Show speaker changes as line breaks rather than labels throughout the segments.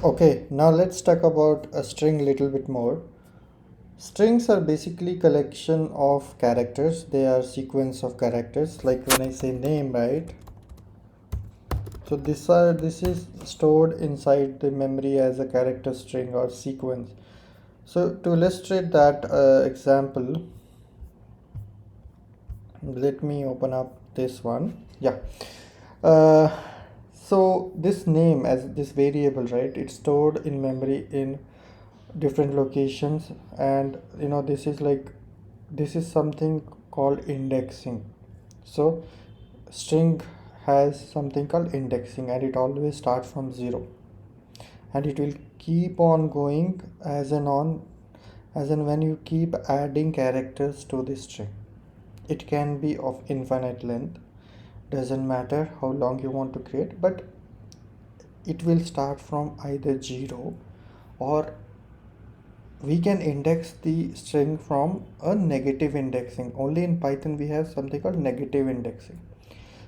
Okay, now let's talk about a string little bit more. Strings are basically collection of characters. They are sequence of characters. Like when I say name, right? So this is stored inside the memory as a character string or sequence. So to illustrate that example, let me open up this one. Yeah. Uh, so this name as this variable, right? It's stored in memory in different locations, and this is something called indexing. So string has something called indexing, and it always starts from 0, and it will keep on going as in when you keep adding characters to the string. It can be of infinite length, doesn't matter how long you want to create, but it will start from either 0, or we can index the string from a negative indexing. Only in Python we have something called negative indexing.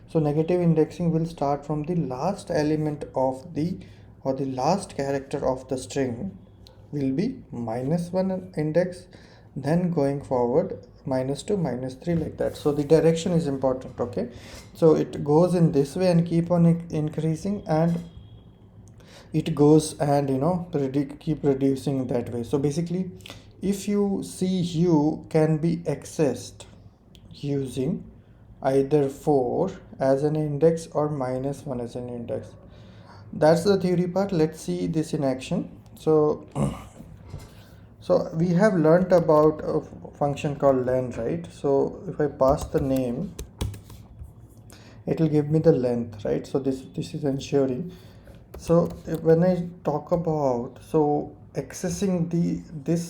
So negative indexing will start from the last element of the or the last character of the string will be -1 index, then going forward -2, -3, like that. So the direction is important. Okay, so it goes in this way and keep on increasing, and it goes and keep reducing that way. So basically, if you see u can be accessed using either 4 as an index or -1 as an index. That's the theory part. Let's see this in action. So so we have learned about a function called len, right? So if I pass the name, it will give me the length, right? So this is ensuring. So when I talk about accessing this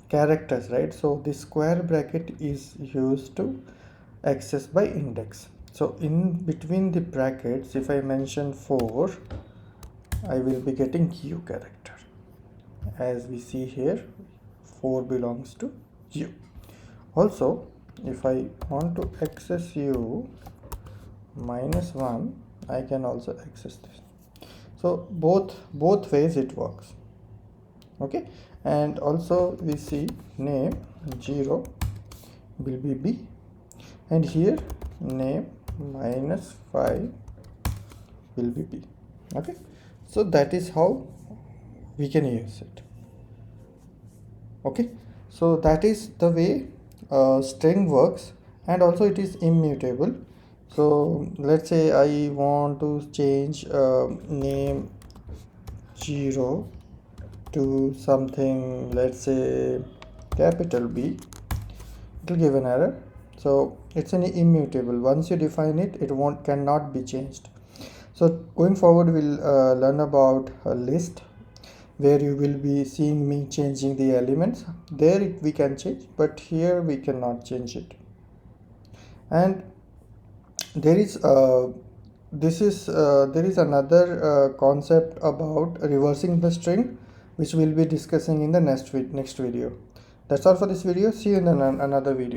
characters, right? So the square bracket is used to access by index. So in between the brackets, if I mention 4, I will be getting u character. As we see here, 4 belongs to u. Also, if I want to access u -1, I can also access this. So both ways it works. Okay, and also we see name 0 will be b, and here name -5 will be b. Okay, so that is how we can use it. Okay, so that is the way string works, and also it is immutable. So let's say I want to change name 0 to something, let's say capital B, it will give an error. So it's an immutable. Once you define it, it cannot be changed. So going forward, we'll learn about a list where you will be seeing me changing the elements. There we can change, but here we cannot change it. And there is there is another concept about reversing the string, which we'll be discussing in the next video. That's all for this video. See you in another video.